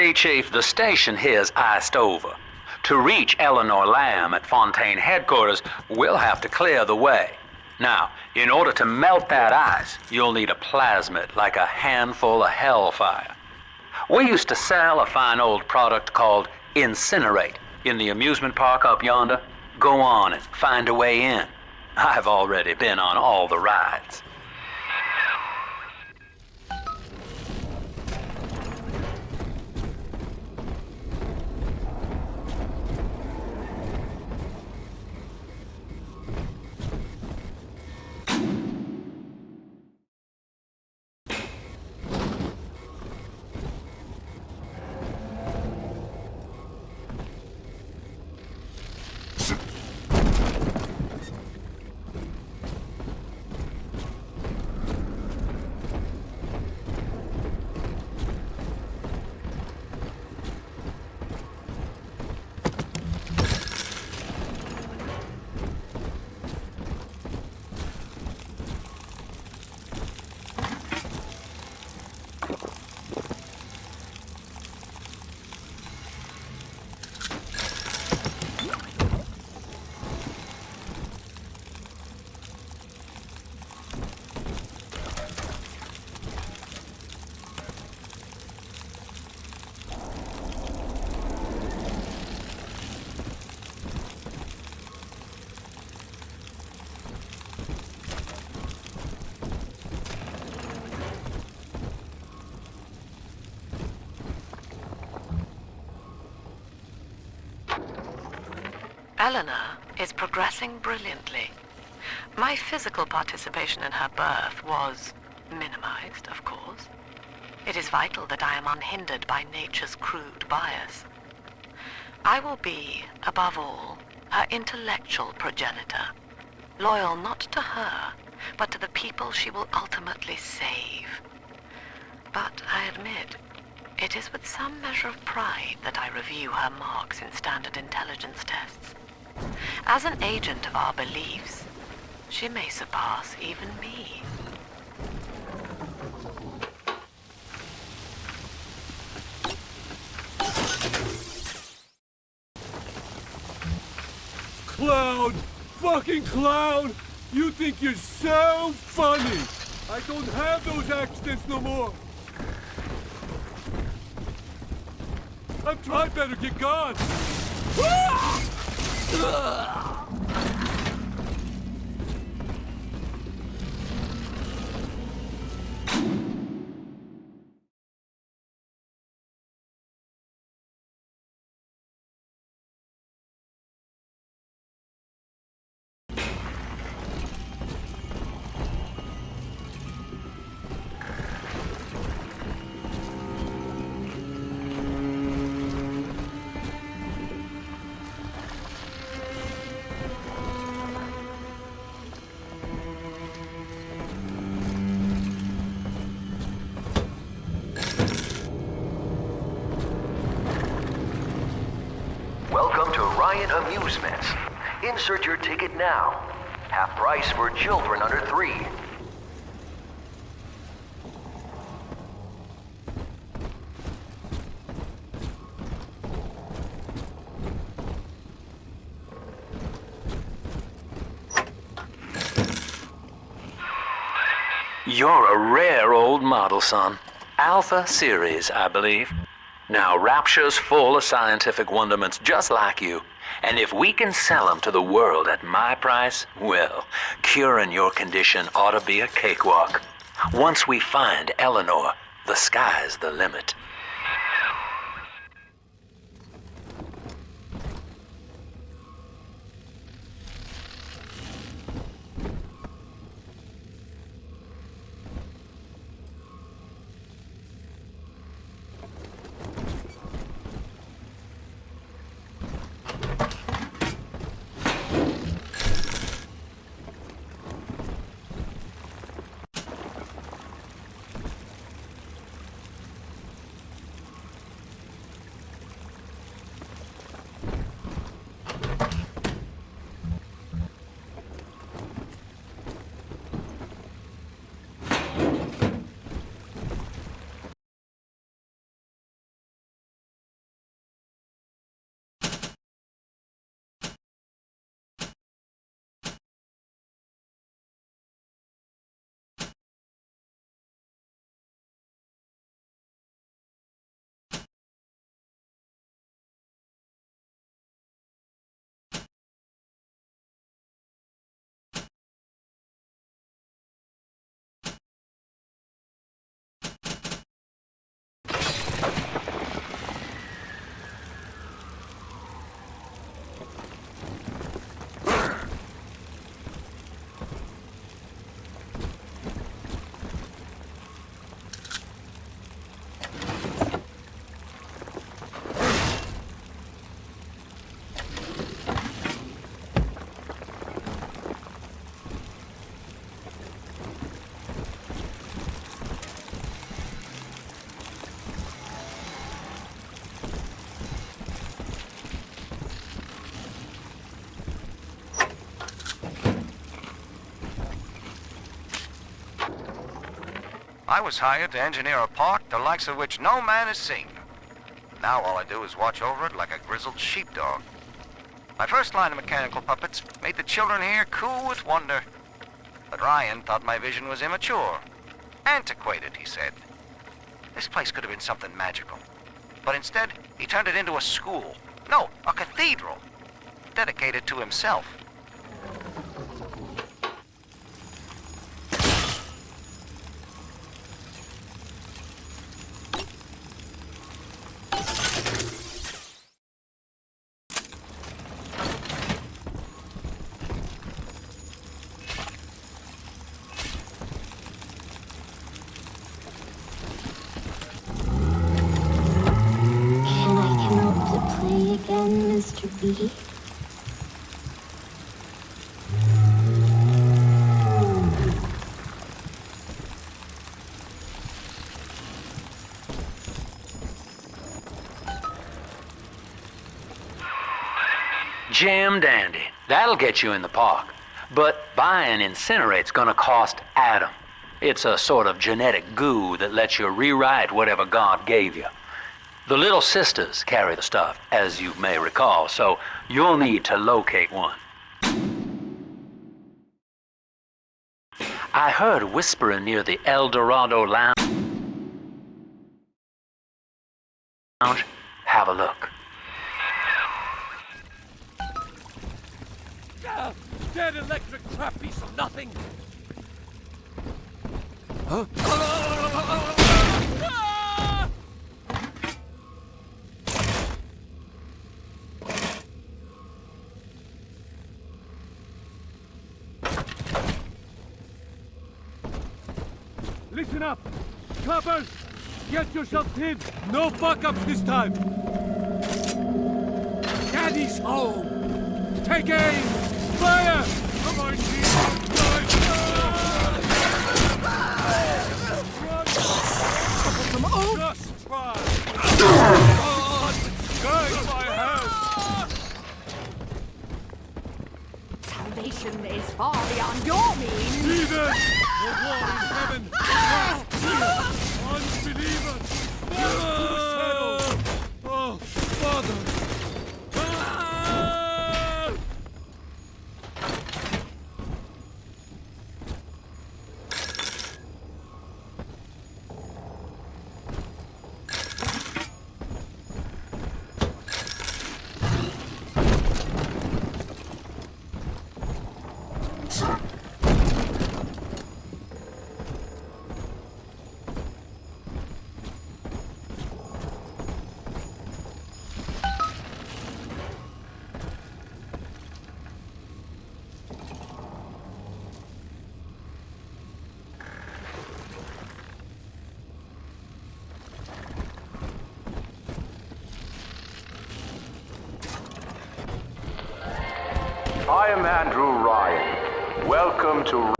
Hey, Chief, the station here's iced over. To reach Eleanor Lamb at Fontaine headquarters, we'll have to clear the way. Now, in order to melt that ice, you'll need a plasmid, like a handful of hellfire. We used to sell a fine old product called Incinerate in the amusement park up yonder. Go on and find a way in. I've already been on all the rides. Eleanor is progressing brilliantly. My physical participation in her birth was minimized, of course. It is vital that I am unhindered by nature's crude bias. I will be, above all, her intellectual progenitor, loyal not to her, but to the people she will ultimately save. But I admit, it is with some measure of pride that I review her marks in standard intelligence tests. As an agent of our beliefs, she may surpass even me. Cloud! Fucking Cloud! You think you're so funny! I don't have those accidents no more! I better get gone! Welcome to Ryan Amusements. Insert your ticket now. Half price for children under 3. You're a rare old model, son. Alpha Series, I believe. Now, Rapture's full of scientific wonderments just like you. And if we can sell them to the world at my price, well, curing your condition ought to be a cakewalk. Once we find Eleanor, the sky's the limit. I was hired to engineer a park the likes of which no man has seen. Now all I do is watch over it like a grizzled sheepdog. My first line of mechanical puppets made the children here cool with wonder. But Ryan thought my vision was immature. Antiquated, he said. This place could have been something magical. But instead, he turned it into a school. No, a cathedral. Dedicated to himself. Again, Mr. B. Jam dandy. That'll get you in the park. But buying Incinerate's gonna cost Adam. It's a sort of genetic goo that lets you rewrite whatever God gave you. The little sisters carry the stuff, as you may recall, so you'll need to locate one. I heard whispering near the El Dorado Lounge. Have a look. Dead electric crap piece of nothing! Huh? Listen up! Coppers! Get yourself hid! No fuck-ups this time! Daddy's home! Take aim! Fire! Come on, Jesus! Some old... Just try! God! Guide my hand! Salvation is far beyond your means. Heathen! The war in heaven! Unbelievers! Oh, Father! I am Andrew Ryan. Welcome to...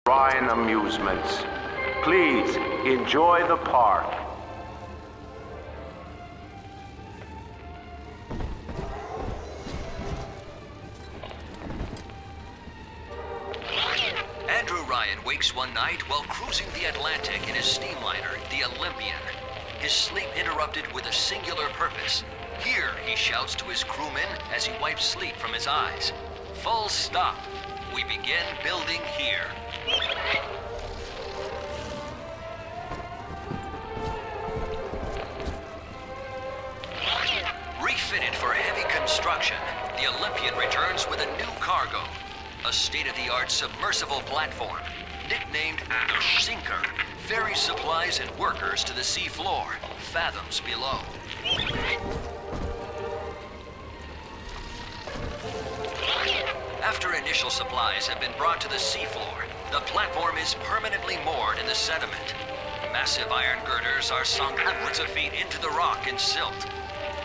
Ryan Amusements. Please, enjoy the park. Andrew Ryan wakes one night while cruising the Atlantic in his steamliner, the Olympian. His sleep interrupted with a singular purpose. Here, he shouts to his crewmen as he wipes sleep from his eyes. Full stop. We begin building here. Refitted for heavy construction, the Olympian returns with a new cargo. A state-of-the-art submersible platform, nicknamed the Sinker, ferries supplies and workers to the sea floor, fathoms below. After initial supplies have been brought to the seafloor, the platform is permanently moored in the sediment. Massive iron girders are sunk hundreds of feet into the rock and silt.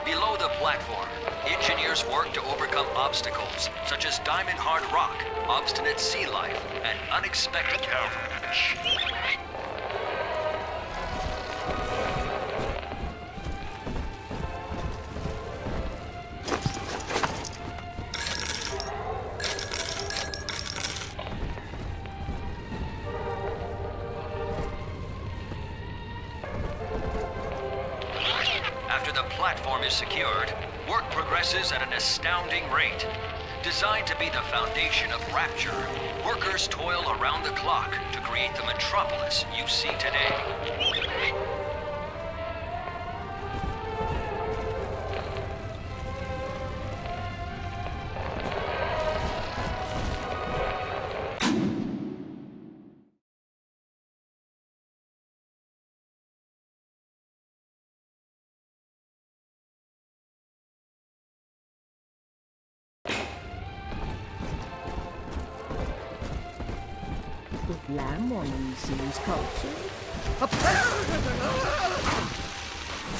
Below the platform, engineers work to overcome obstacles such as diamond-hard rock, obstinate sea life, and unexpected platform is secured, work progresses at an astounding rate. Designed to be the foundation of Rapture, workers toil around the clock to create the metropolis you see today. If lamb seems cultured.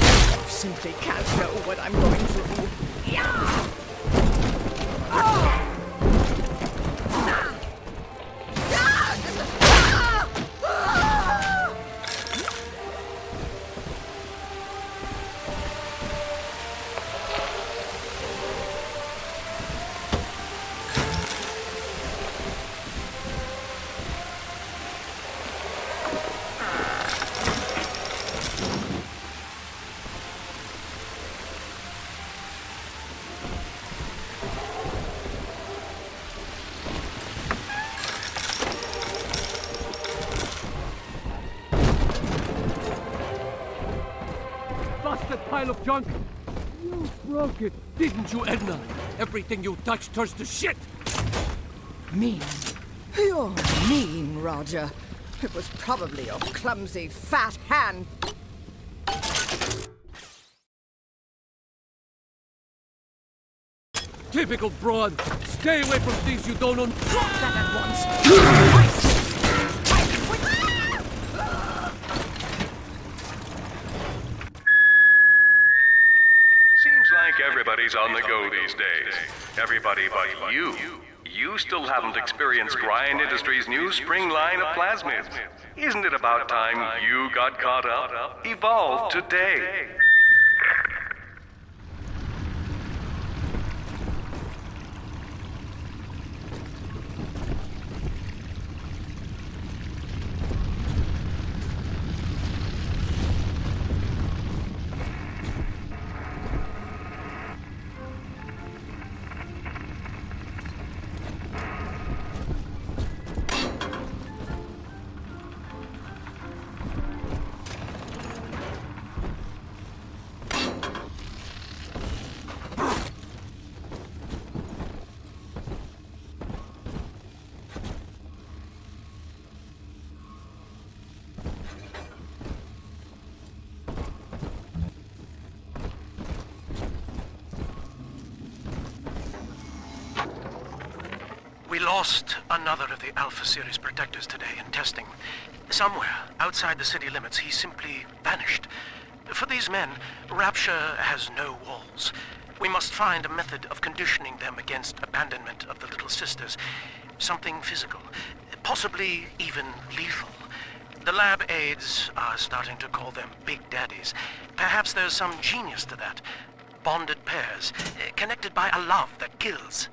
You simply can't know what I'm going through. Yeah! Busted pile of junk! You broke it, didn't you, Edna? Everything you touch turns to shit! Mean. You're mean, Roger. It was probably your clumsy, fat hand. Typical broad! Stay away from things you don't own! Drop that at once! Seems like everybody's on the go these days. Everybody but you. You still haven't experienced Ryan Industries' new spring line of plasmids. Isn't it about time you got caught up? Evolve today. We lost another of the Alpha Series protectors today in testing. Somewhere outside the city limits, he simply vanished. For these men, Rapture has no walls. We must find a method of conditioning them against abandonment of the Little Sisters. Something physical, possibly even lethal. The lab aides are starting to call them Big Daddies. Perhaps there's some genius to that. Bonded pairs, connected by a love that kills.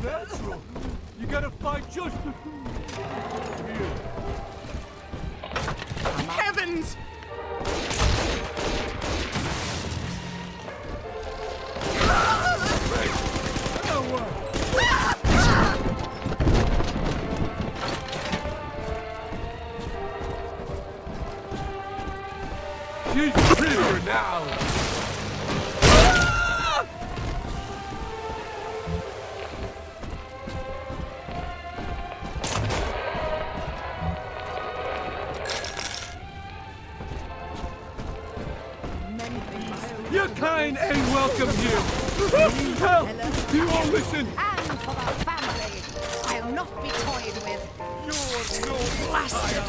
Natural. You gotta find justice. Here. Heavens! She's prettier now. Your kind ain't welcome here. Help! Do you all listen? And for the family, I'll not be toyed with. You're no Blasted!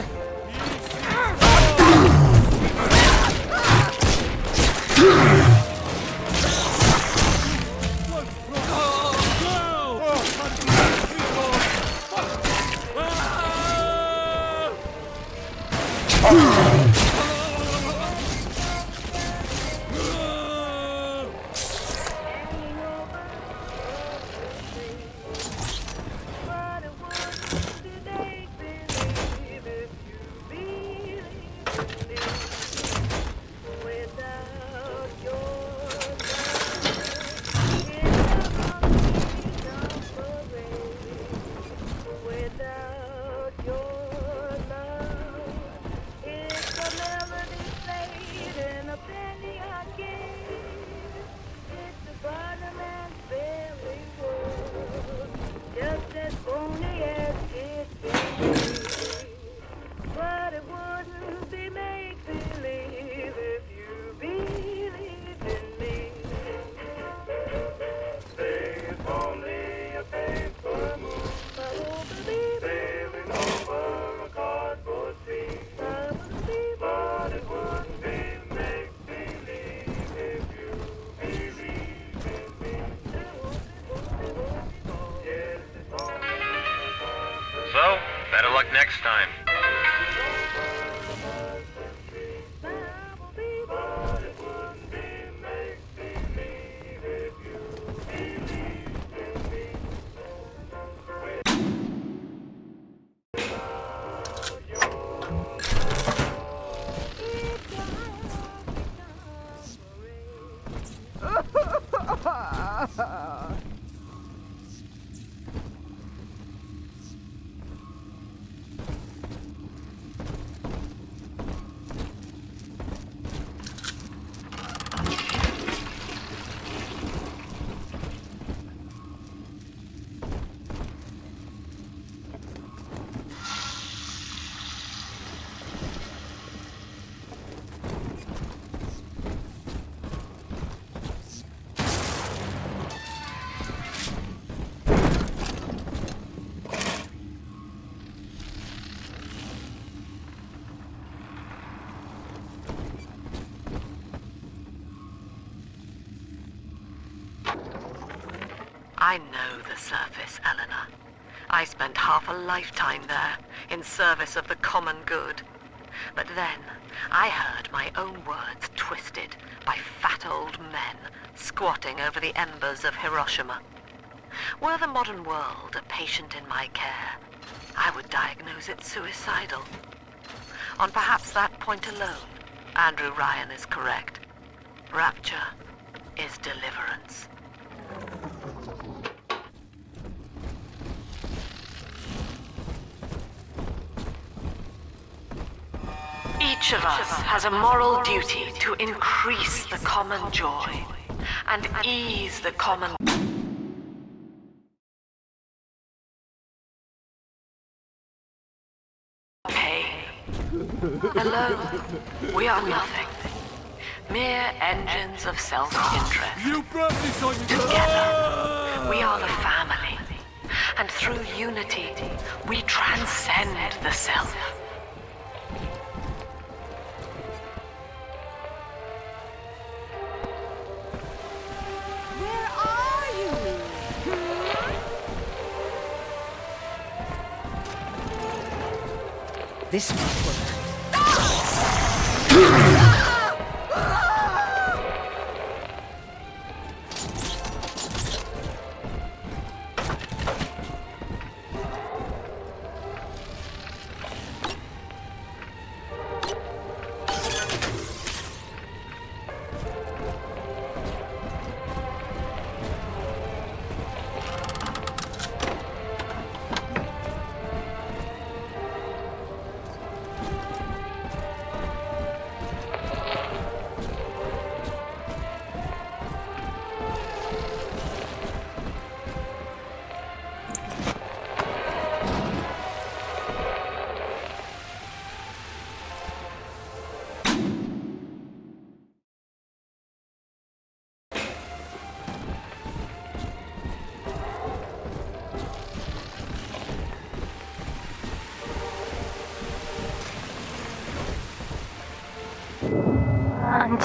So, better luck next time. I know the surface, Eleanor. I spent half a lifetime there, in service of the common good. But then, I heard my own words twisted by fat old men squatting over the embers of Hiroshima. Were the modern world a patient in my care, I would diagnose it suicidal. On perhaps that point alone, Andrew Ryan is correct. Rapture is deliverance. Each of us has a moral duty to increase the common joy and ease the common pain. Alone, we are nothing. Mere engines of self-interest. You brought this on Together, we are the family. And through unity, we transcend the self. Where are you? This must work.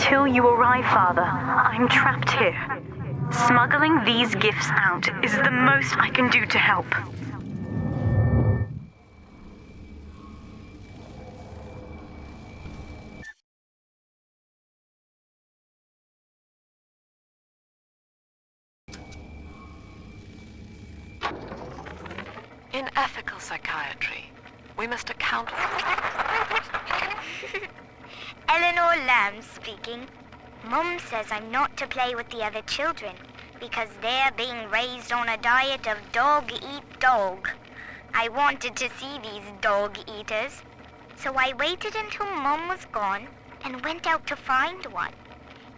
Until you arrive, Father, I'm trapped here. Smuggling these gifts out is the most I can do to help. In ethical psychiatry, we must account for... Eleanor Lamb speaking. Mum says I'm not to play with the other children because they're being raised on a diet of dog-eat-dog. I wanted to see these dog-eaters, so I waited until Mum was gone and went out to find one.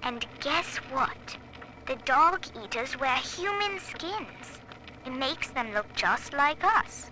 And guess what? The dog-eaters wear human skins. It makes them look just like us.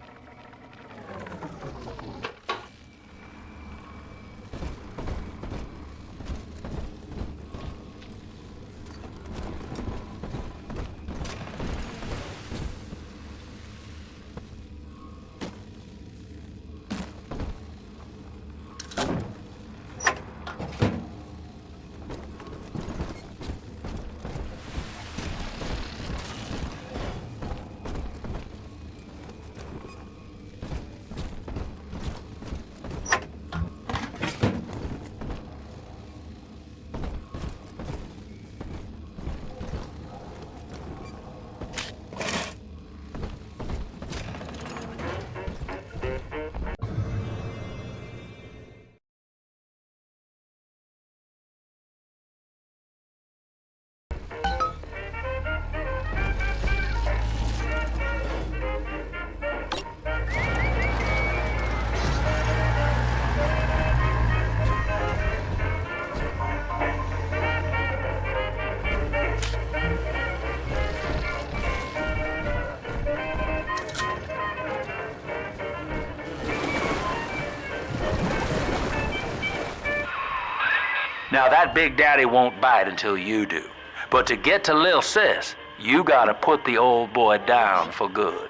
Now that Big Daddy won't bite until you do. But to get to Lil Sis, you gotta put the old boy down for good.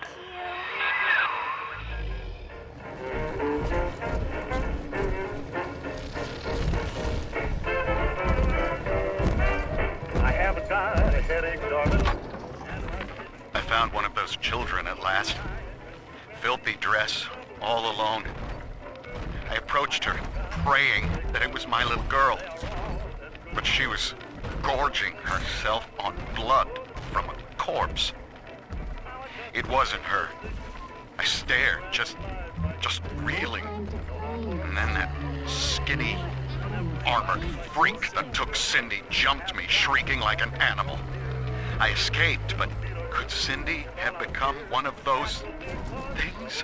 I haven't got a headache, darling. I found one of those children at last. Filthy dress, all alone. I approached her, praying that it was my little girl. But she was gorging herself on blood from a corpse. It wasn't her. I stared, just reeling. And then that skinny, armored freak that took Cindy jumped me, shrieking like an animal. I escaped, but could Cindy have become one of those things?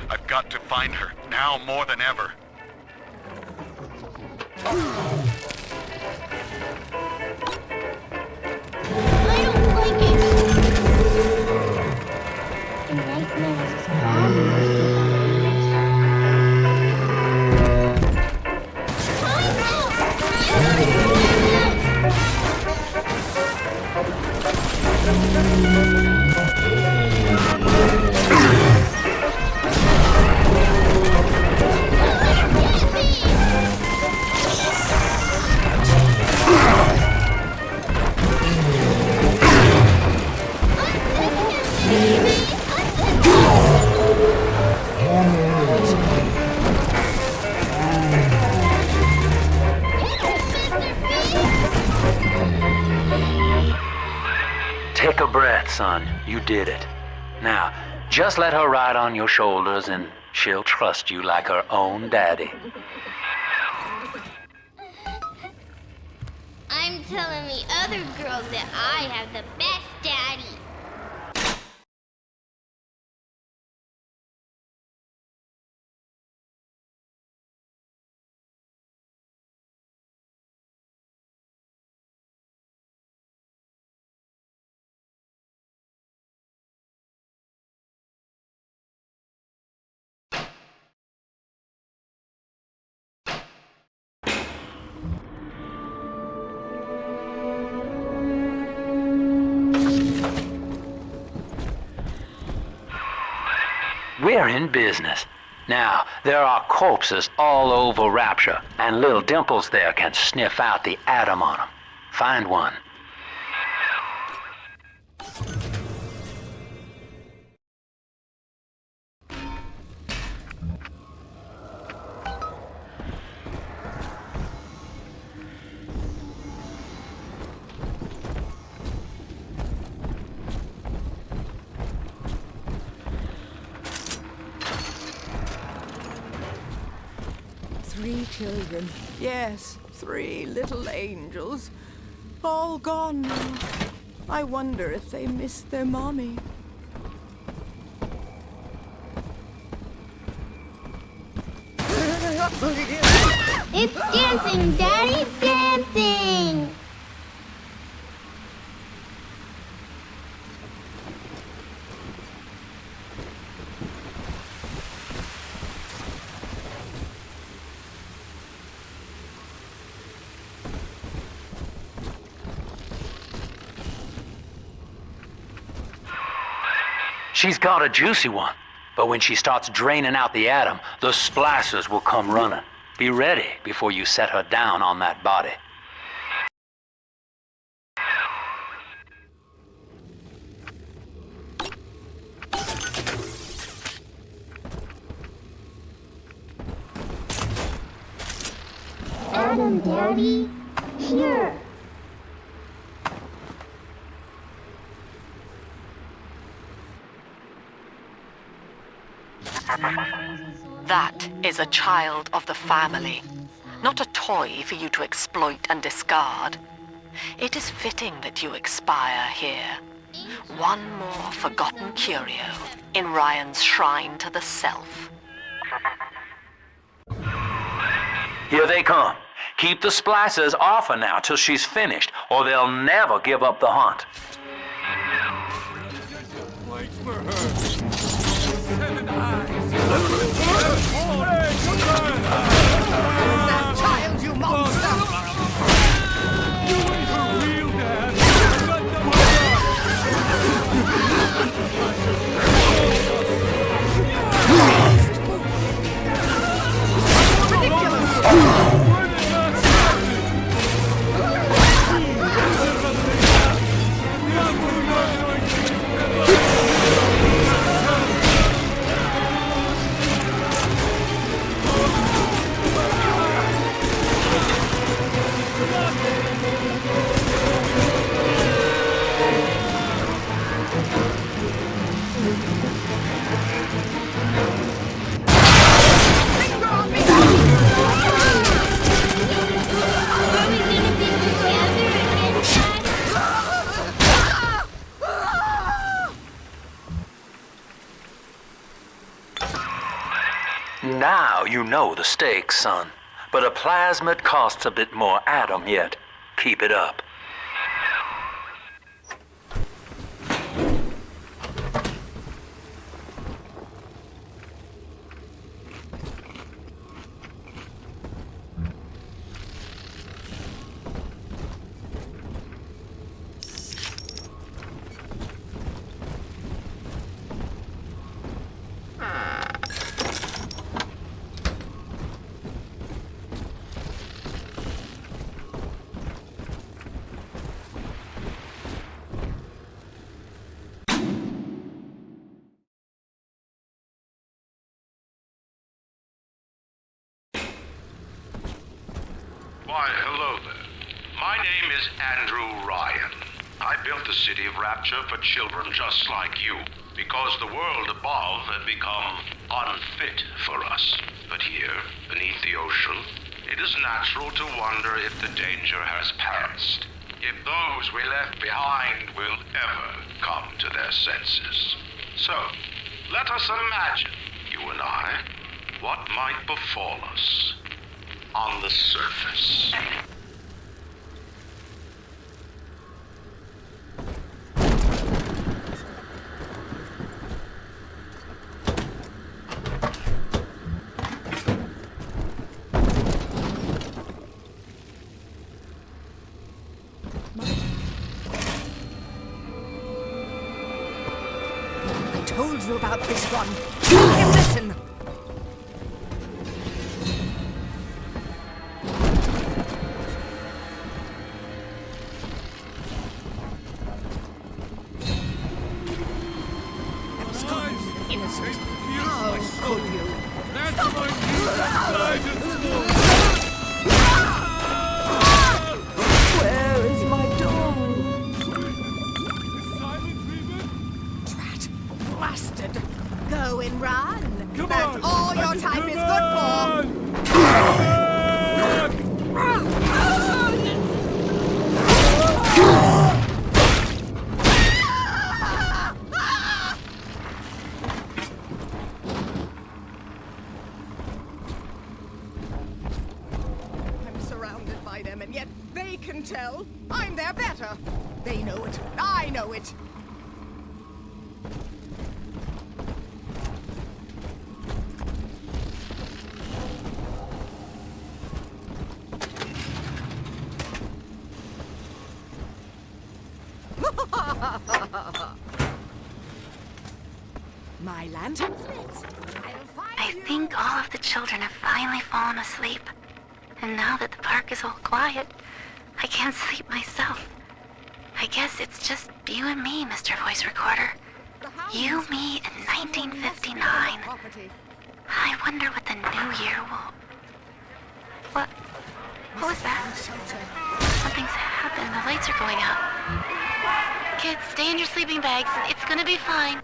I've got to find her, now more than ever. I don't like it. Nightmares is Take a breath, son. You did it. Now, just let her ride on your shoulders and she'll trust you like her own daddy. I'm telling the other girls that I have the best daddy. We're in business. Now, there are corpses all over Rapture, and little Dimples there can sniff out the atom on them. Find one. Three children. Yes, 3 little angels. All gone now. I wonder if they missed their mommy. It's dancing, Daddy, dancing! She's got a juicy one, but when she starts draining out the atom, the splicers will come running. Be ready before you set her down on that body. Adam, Daddy, here! That is a child of the family, not a toy for you to exploit and discard. It is fitting that you expire here. One more forgotten curio in Ryan's shrine to the self. Here they come. Keep the splicers off her now till she's finished, or they'll never give up the hunt. Wait for her. 7 eyes. That child, you monster! You ain't her real dad. Now you know the stakes, son. But a plasmid costs a bit more atom yet. Keep it up. Why, hello there. My name is Andrew Ryan. I built the city of Rapture for children just like you, because the world above had become unfit for us. But here, beneath the ocean, it is natural to wonder if the danger has passed. If those we left behind will ever come to their senses. So, let us imagine, you and I, what might befall us on the surface. I told you about this one. You can listen. they're better. They know it. I know it. My lantern's lit. I think all of the children have finally fallen asleep. And now that the park is all quiet, I can't sleep myself. I guess it's just you and me, Mr. Voice Recorder. You, me, in 1959. I wonder what the new year will... What was that? Something's happened. The lights are going out. Kids, stay in your sleeping bags. It's gonna be fine.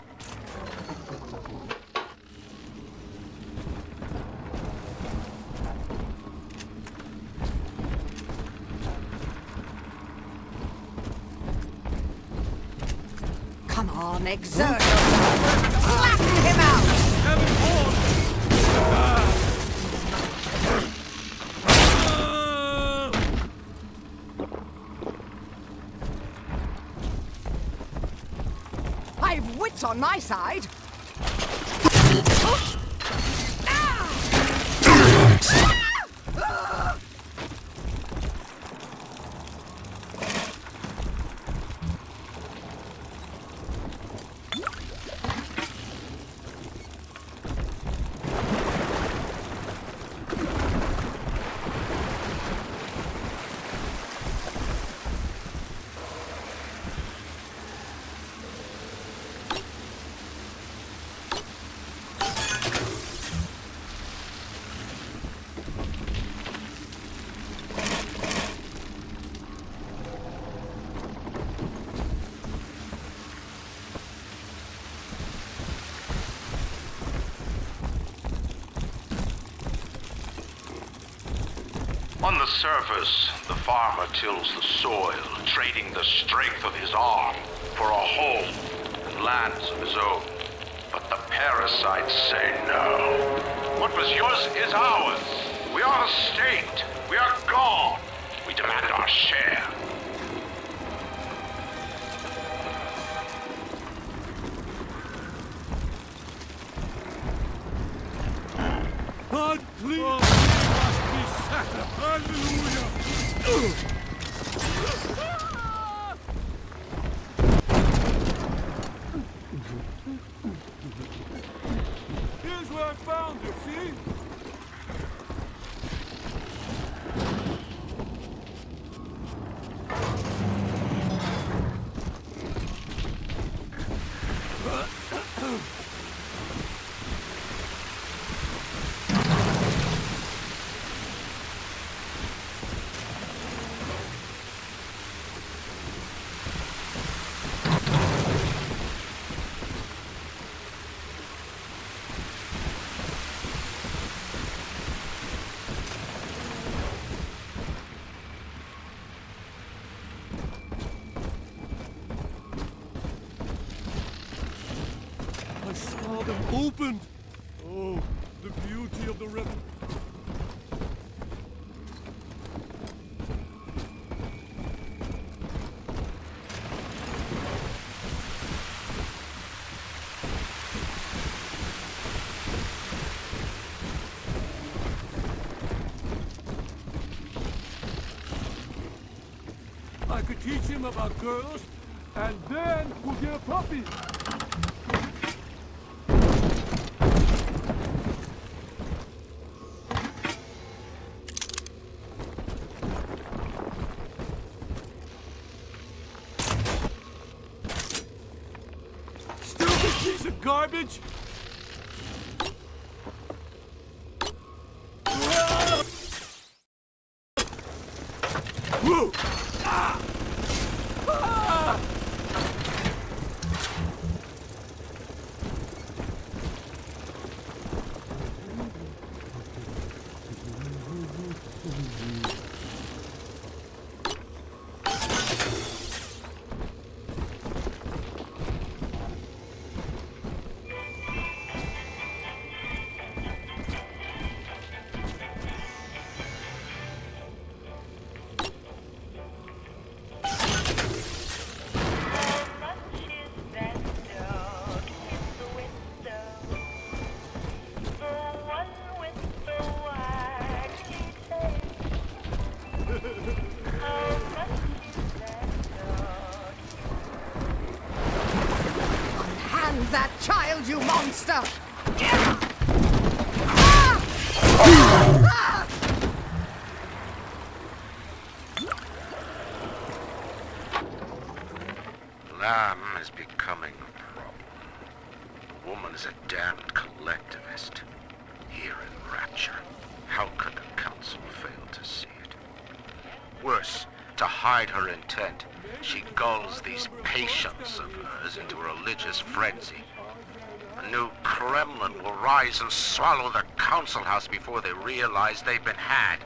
Come on, exert yourself. Flatten him out. I've wits on my side. On the surface, the farmer tills the soil, trading the strength of his arm for a home and lands of his own. But the parasites say no. What was yours is ours. We are the state. We are gone. We demand our share. Unclean must be set. Hallelujah. Here's where I found it, see? I saw them opened. Oh, the beauty of the river. I could teach him about girls, and then we'll get a puppy. Stupid piece of garbage! Whoa! Ah! Ah! that child, you monster! Lamb is becoming a problem. The woman is a damned collectivist. Here in Rapture, how could the council fail to see it? Worse, to hide her intent, she gulls these patients of hers into a religious frenzy. A new Kremlin will rise and swallow the council house before they realize they've been had.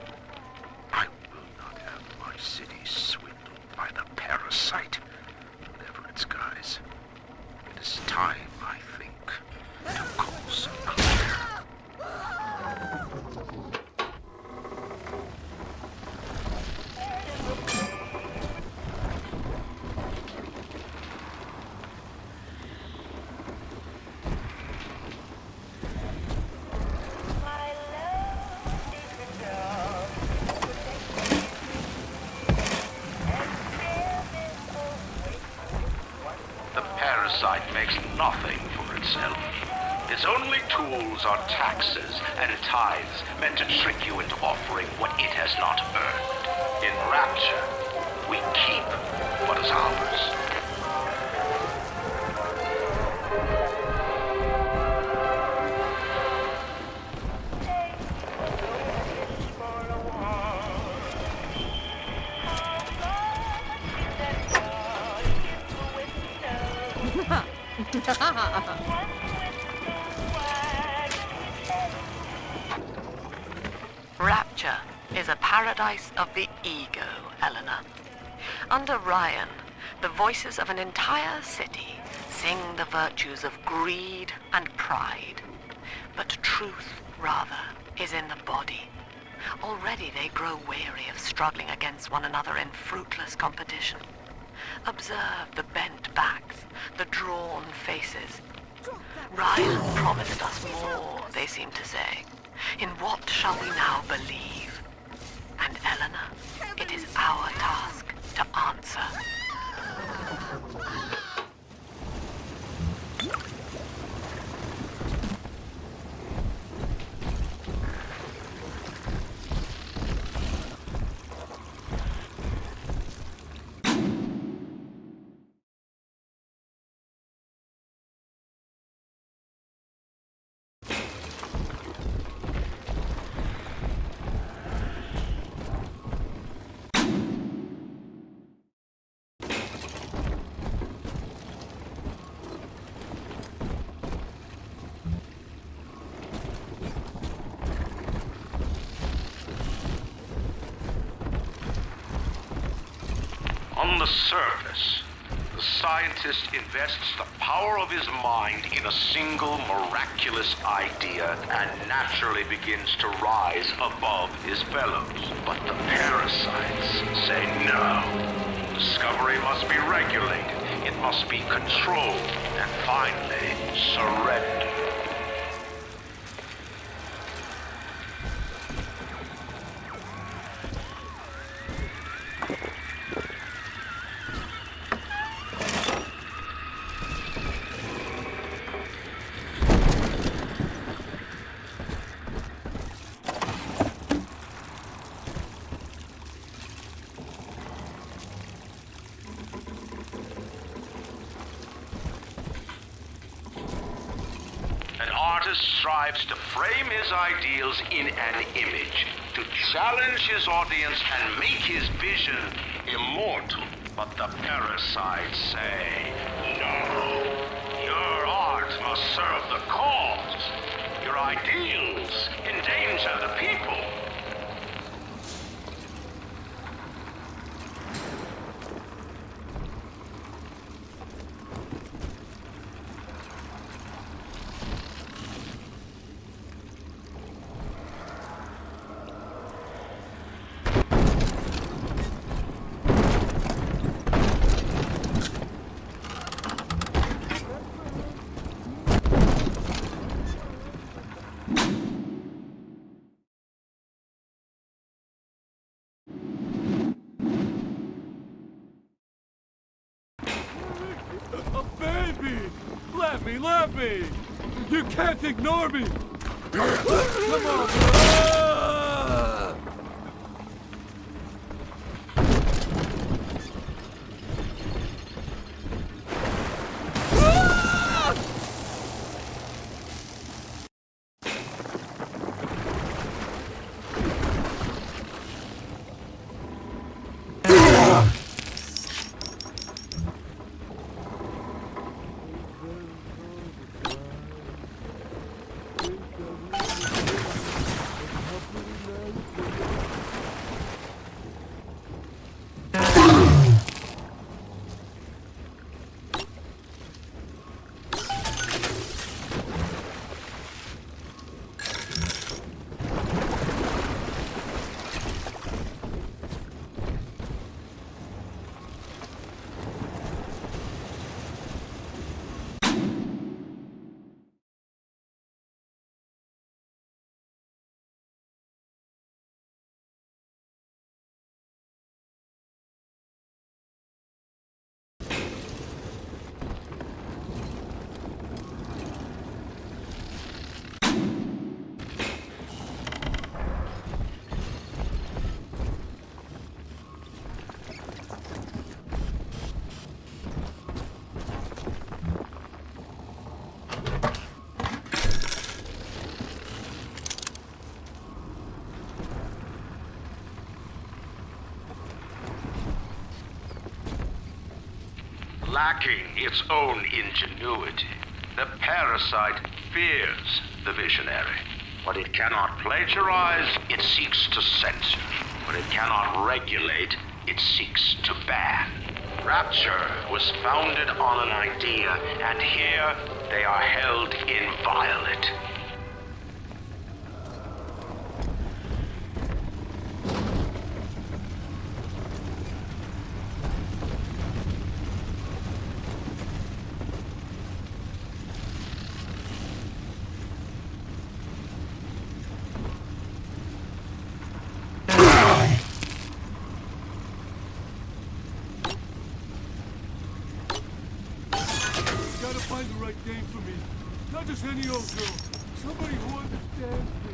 I will not have my city swindled by the parasite. Whatever its guise, it is time, I think, to call some clear. The parasite makes nothing for itself. Its only tools are taxes and tithes meant to trick you into offering what it has not earned. In Rapture, we keep what is ours. Rapture is a paradise of the ego, Eleanor. Under Ryan, the voices of an entire city sing the virtues of greed and pride. But truth, rather, is in the body. Already they grow weary of struggling against one another in fruitless competition. Observe the bent backs, the drawn faces. Ryan promised us more, they seem to say. In what shall we now believe? And Eleanor, it is our task to answer. On the surface, the scientist invests the power of his mind in a single miraculous idea and naturally begins to rise above his fellows. But the parasites say no. Discovery must be regulated, it must be controlled, and finally surrendered. An artist strives to frame his ideals in an image, to challenge his audience and make his vision immortal. But the parasites say, no, your art must serve the cause. Your ideals endanger the people. me, let me! You can't ignore me! Come on! Ah! Lacking its own ingenuity, the parasite fears the visionary. What it cannot plagiarize, it seeks to censor. What it cannot regulate, it seeks to ban. Rapture was founded on an idea, and here they are held inviolate. Gotta find the right dame for me. Not just any old girl. Somebody who understands me.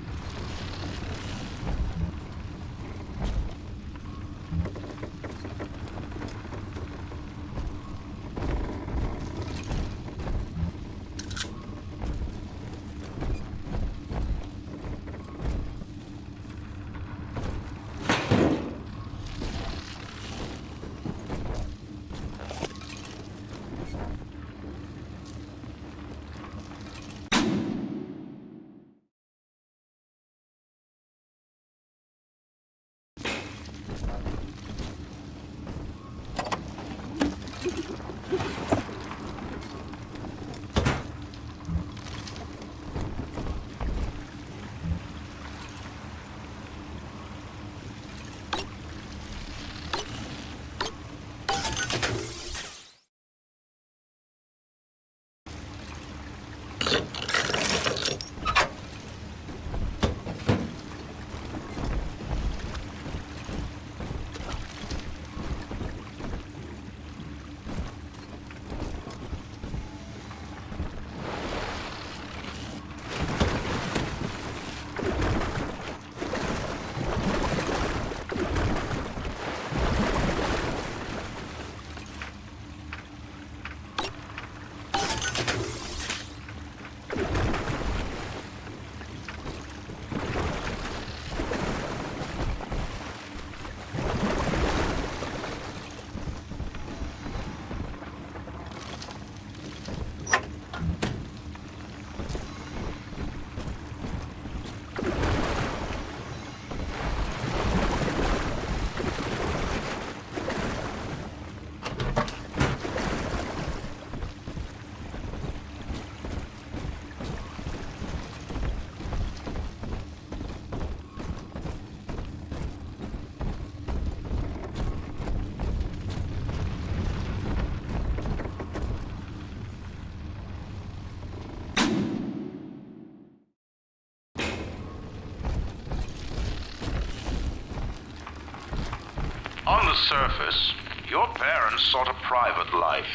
On the surface, your parents sought a private life.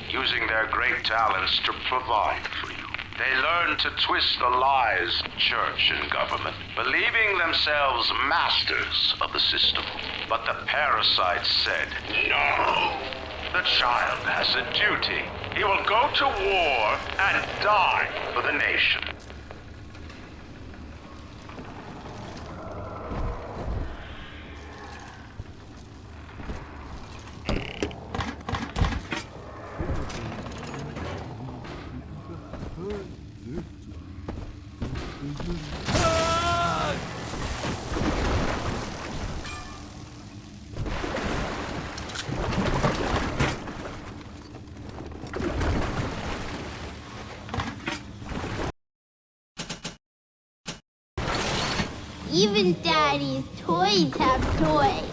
using their great talents to provide for you. They learn to twist the lies of church and government, believing themselves masters of the system. But the parasites said, no. The child has a duty. He will go to war and die for the nation. Even Daddy's toys have toys.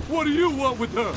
What do you want with her?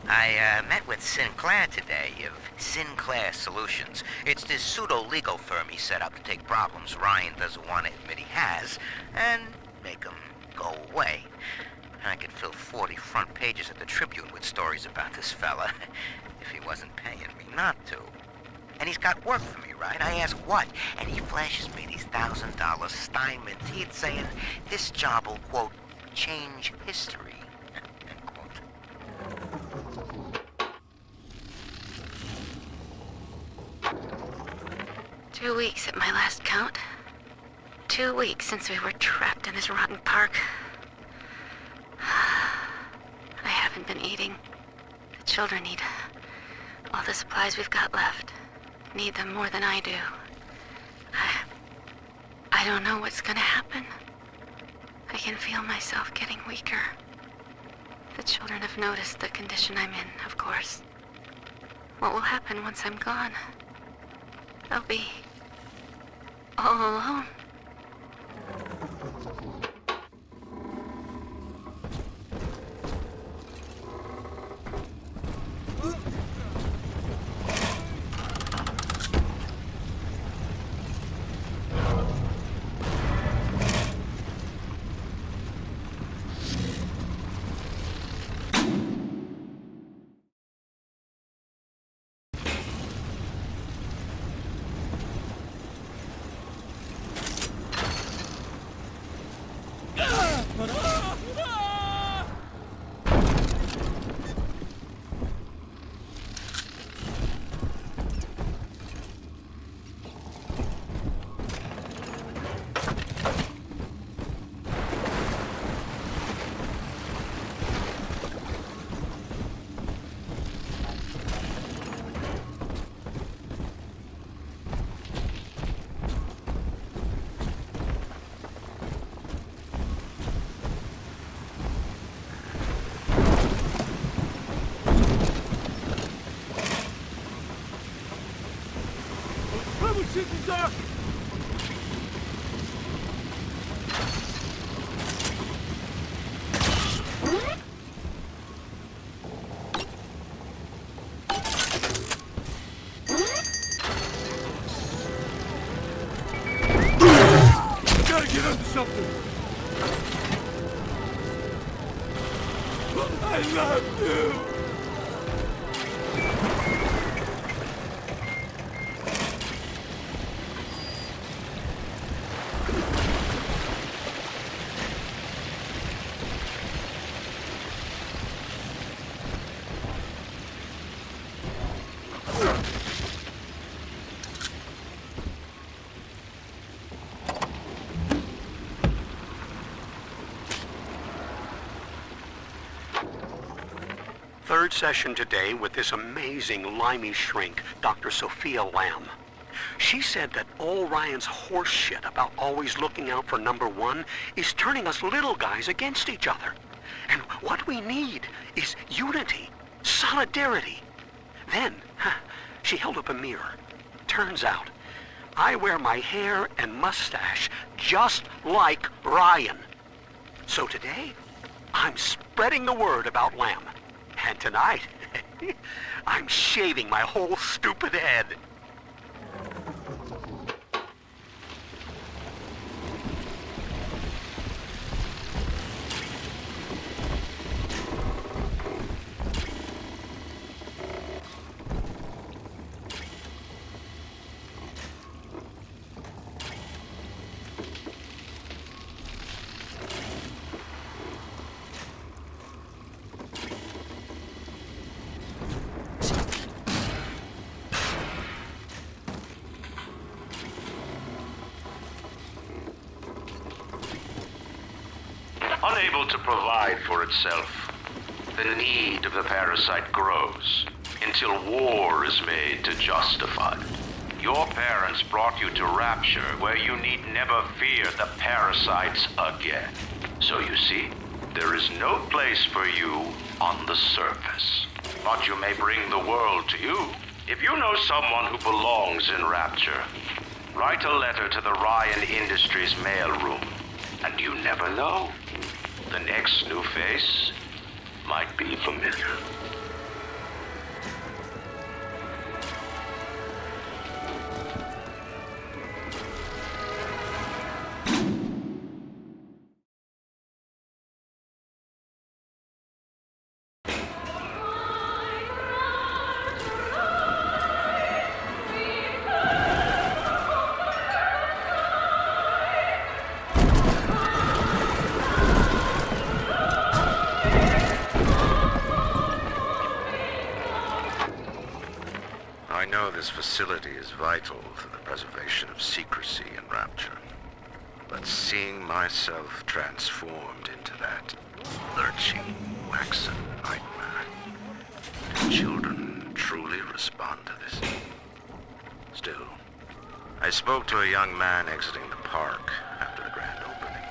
I met with Sinclair today of Sinclair Solutions. It's this pseudo-legal firm he set up to take problems Ryan doesn't want to admit he has and make them go away. I could fill 40 front pages of the Tribune with stories about this fella if he wasn't paying me not to. And he's got work for me, right? I ask what, and he flashes me these $1,000 Steinman teeth saying this job will, quote, change history. 2 weeks at my last count. 2 weeks since we were trapped in this rotten park. I haven't been eating. The children need all the supplies we've got left. Need them more than I do. I don't know what's gonna happen. I can feel myself getting weaker. The children have noticed the condition I'm in, of course. What will happen once I'm gone? I'll be all alone. I love you! third session today with this amazing limey shrink, Dr. Sophia Lamb. She said that all Ryan's horse shit about always looking out for number one is turning us little guys against each other. And what we need is unity, solidarity. Then, she held up a mirror. Turns out, I wear my hair and mustache just like Ryan. So today, I'm spreading the word about Lamb. And tonight, I'm shaving my whole stupid head. Unable to provide for itself, the need of the parasite grows until war is made to justify it. Your parents brought you to Rapture, where you need never fear the parasites again. So you see, there is no place for you on the surface. But you may bring the world to you. If you know someone who belongs in Rapture, write a letter to the Ryan Industries mailroom. And you never know. The next new face might be familiar. I know this facility is vital to the preservation of secrecy in Rapture, but seeing myself transformed into that lurching, waxen nightmare, do children truly respond to this? Still, I spoke to a young man exiting the park after the grand opening,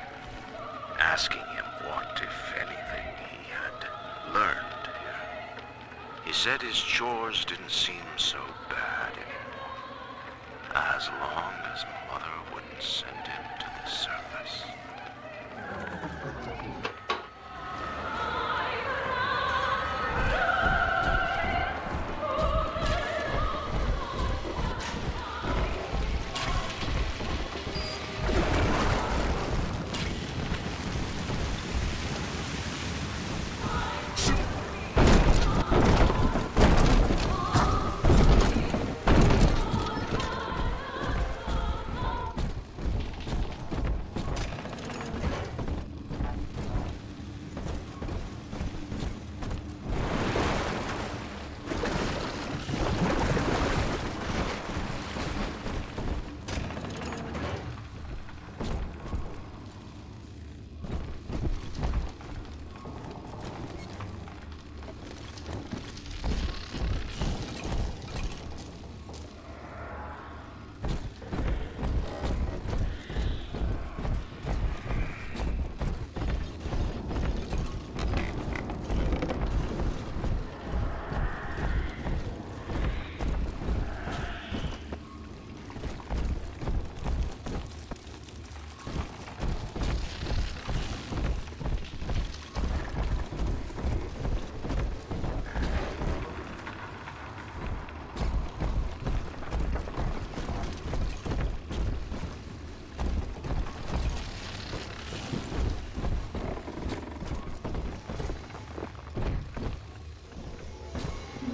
asking him what, if anything, he had learned here. He said his chores didn't seem so bad anymore, as long as Mother wouldn't send him to the surface.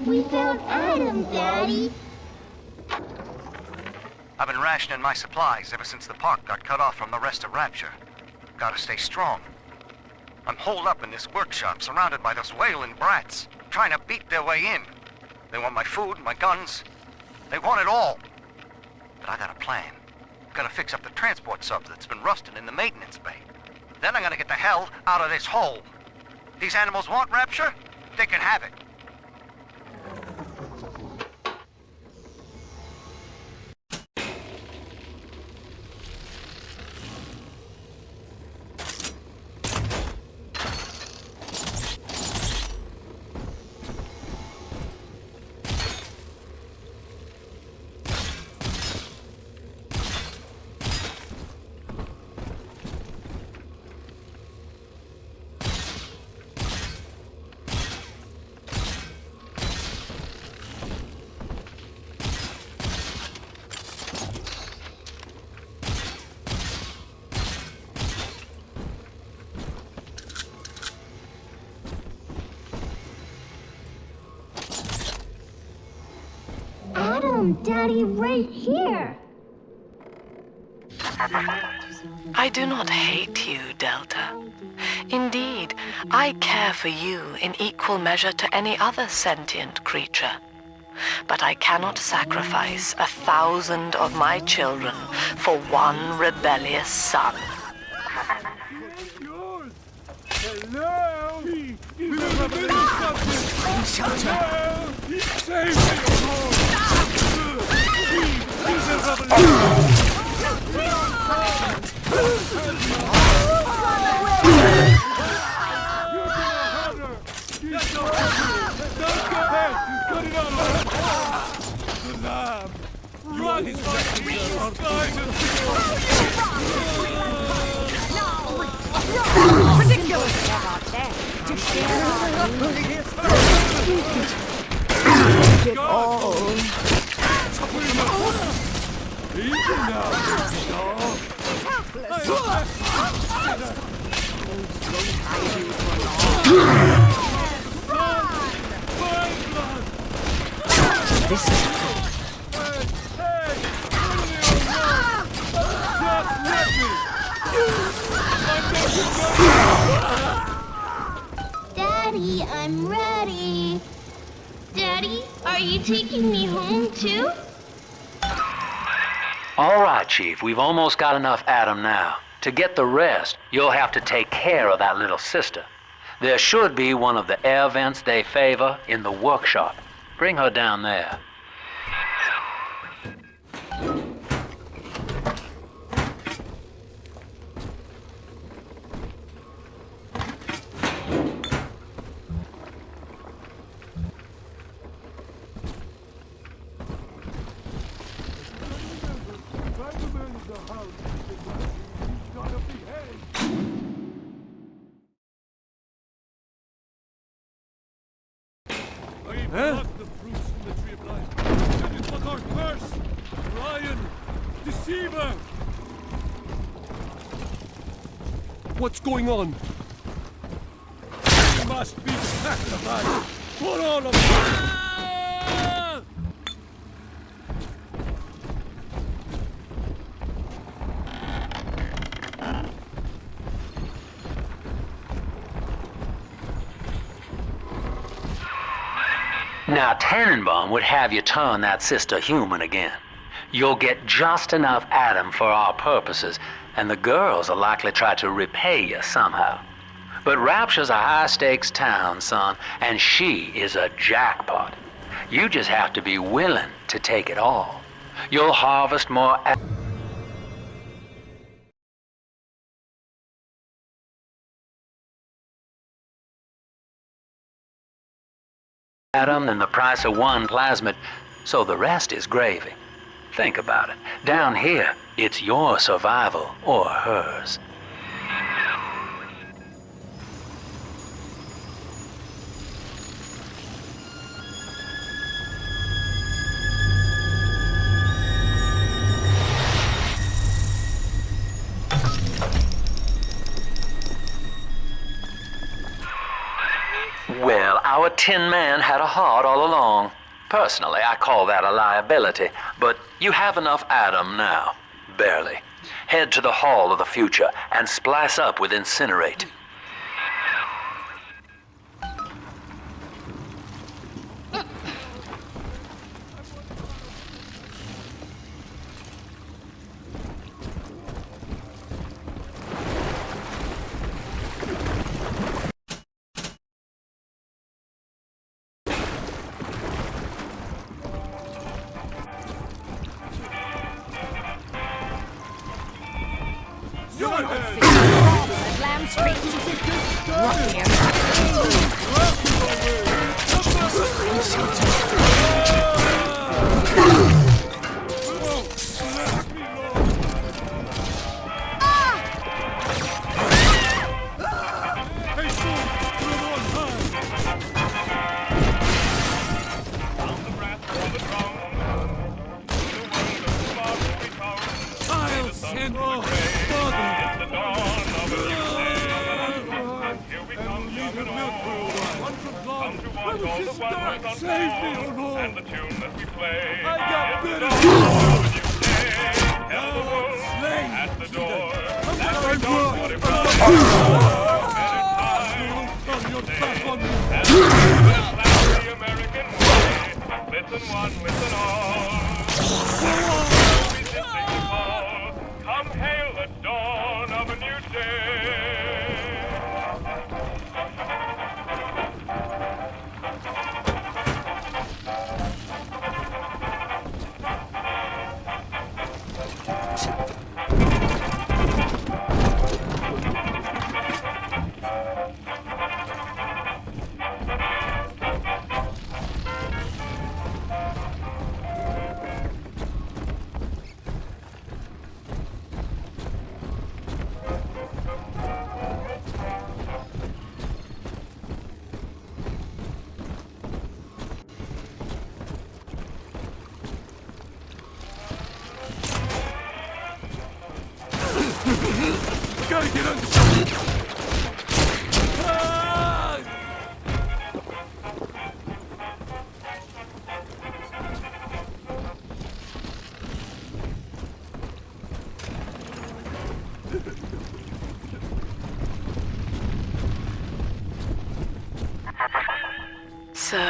We found Adam, Daddy. I've been rationing my supplies ever since the park got cut off from the rest of Rapture. Gotta stay strong. I'm holed up in this workshop, surrounded by those wailing brats, trying to beat their way in. They want my food, my guns. They want it all. But I got a plan. Gotta fix up the transport sub that's been rusting in the maintenance bay. Then I'm gonna get the hell out of this hole. These animals want Rapture? They can have it. found Daddy right here. I do not hate you, Delta. Indeed, I care for you in equal measure to any other sentient creature. But I cannot sacrifice 1,000 of my children for one rebellious son. Hello? He's in the middle of something! Hello? Save me! He's a revolution! Ridiculous! It all. This is Daddy, I'm ready. Daddy, are you taking me home too? All right, Chief, we've almost got enough Adam now. To get the rest, you'll have to take care of that little sister. There should be one of the air vents they favor in the workshop. Bring her down there. Huh? The fruits from the tree of life. And it was our curse! Ryan! Deceiver! What's going on? He must be sacrificed for all of us! Now, Tannenbaum would have you turn that sister human again. You'll get just enough Adam for our purposes, and the girls will likely try to repay you somehow. But Rapture's a high-stakes town, son, and she is a jackpot. You just have to be willing to take it all. You'll harvest more Adam than the price of one plasmid, so the rest is gravy. Think about it. Down here, it's your survival or hers. Well, our Tin Man had a heart all along. Personally, I call that a liability, but you have enough Adam now. Barely. Head to the Hall of the Future and splice up with Incinerate. was just not save me, oh And the tune that we play. I got better slave. At the door. I'm wrong. You're back on me. The American way. Listen one, listen all. Resisting the call. Come hail the dawn of a new day. Gotta get under. So,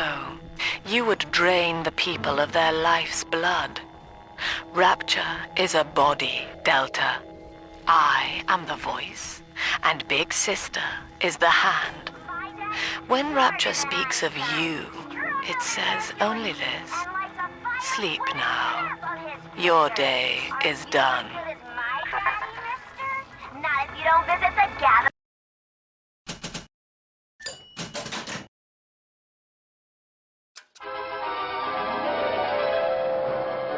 you would drain the people of their life's blood. Rapture is a body, Delta. I am the voice, and Big Sister is the hand. When Rapture speaks of you, it says only this. Sleep now. Your day is done. Not if you don't visit the gather.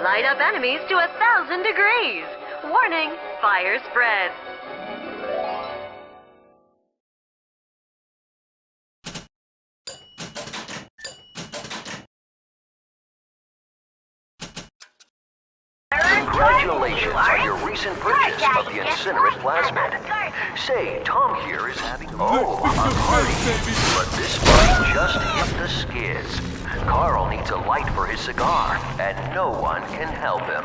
Light up enemies to 1,000 degrees. Warning, fire spread. Congratulations on your recent purchase of the incinerate plasmid. Say, Tom here is having a party, but this party just hit the skids. Carl needs a light for his cigar, and no one can help him.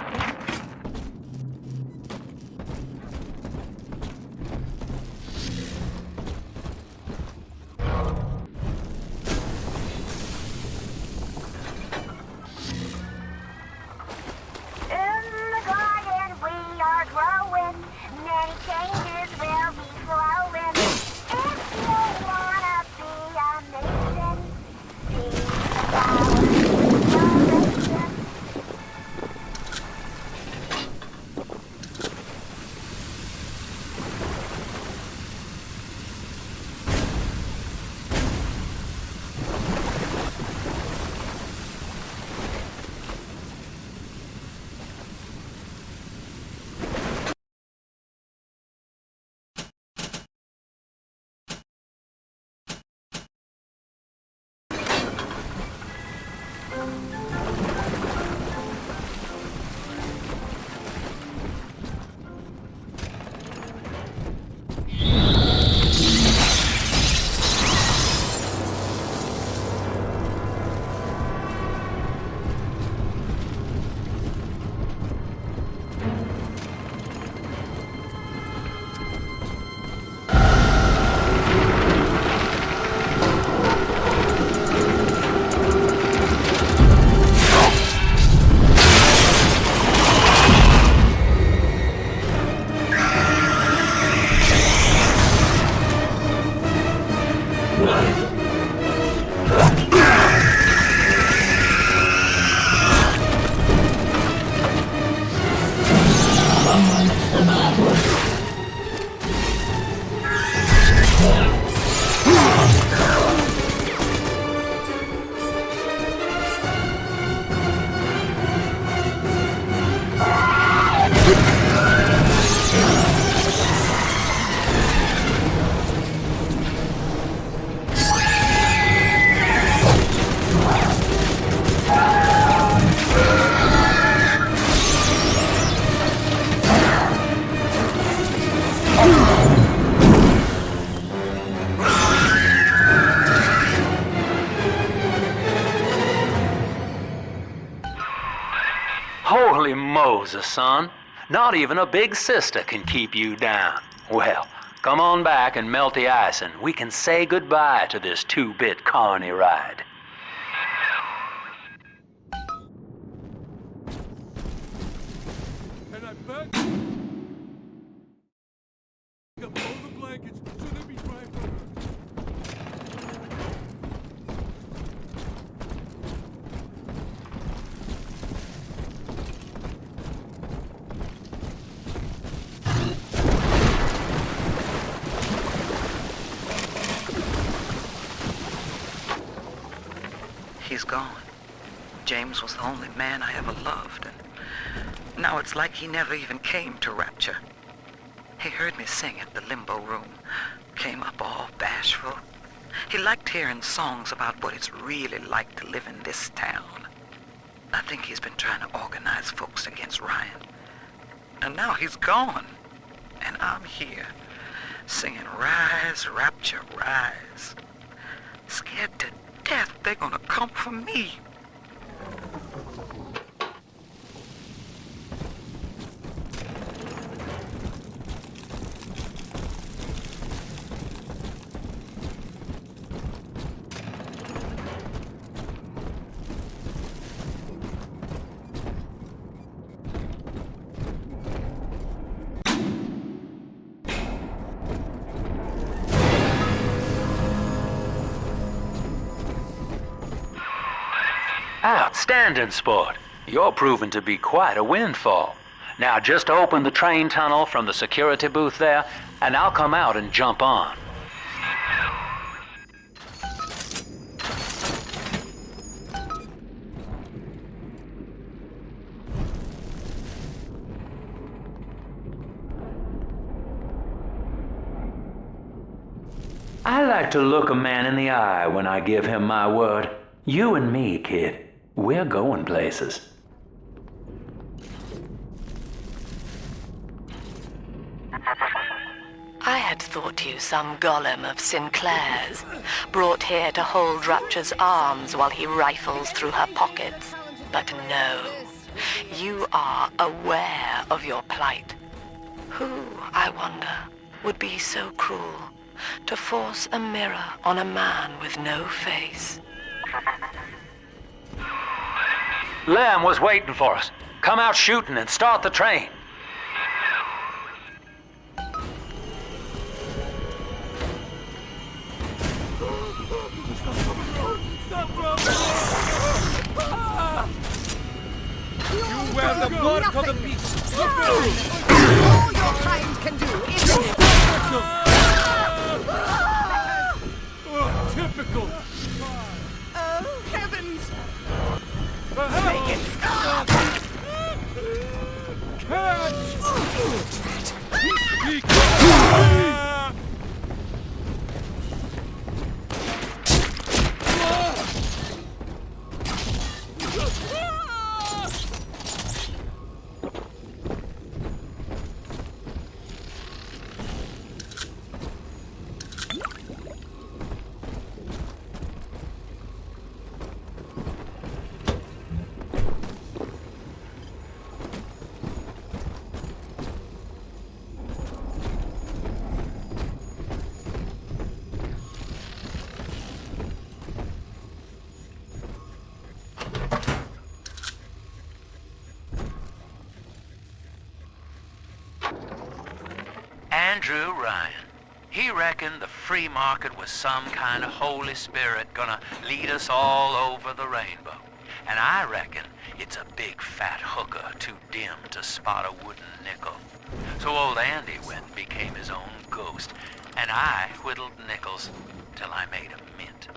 poser, son. Not even a big sister can keep you down. Well, come on back and melt the ice and we can say goodbye to this 2-bit carny ride. And I back up all the blankets so they be dry for her. He's gone. James was the only man I ever loved, and now it's like he never even came to Rapture. He heard me sing at the limbo room, came up all bashful. He liked hearing songs about what it's really like to live in this town. I think he's been trying to organize folks against Ryan. And now he's gone, and I'm here, singing Rise, Rapture, Rise. Scared to death they're gonna come for me. Outstanding, sport. You're proving to be quite a windfall. Now just open the train tunnel from the security booth there, and I'll come out and jump on. I like to look a man in the eye when I give him my word. You and me, kid. We're going places. I had thought you some golem of Sinclair's, brought here to hold Rapture's arms while he rifles through her pockets. But no, you are aware of your plight. Who, I wonder, would be so cruel to force a mirror on a man with no face? Lamb was waiting for us. Come out shooting and start the train. You wear the mark of the beast. All your kind can do is Typical. Oh, heavens! Make it stop! Catch! Speak. Andrew Ryan. He reckoned the free market was some kind of Holy Spirit gonna lead us all over the rainbow. And I reckon it's a big fat hooker too dim to spot a wooden nickel. So old Andy went and became his own ghost, and I whittled nickels till I made a mint.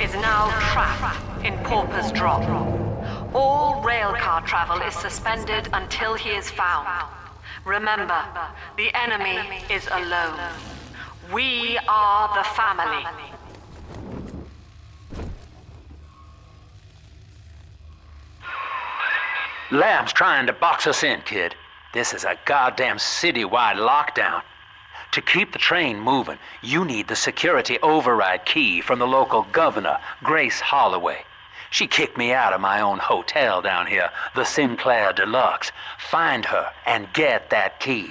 is now trapped in Pauper's Drop. All railcar travel is suspended until he is found. Remember, the enemy is alone. We are the family. Lamb's trying to box us in, kid. This is a goddamn citywide lockdown. To keep the train moving, you need the security override key from the local governor, Grace Holloway. She kicked me out of my own hotel down here, the Sinclair Deluxe. Find her and get that key.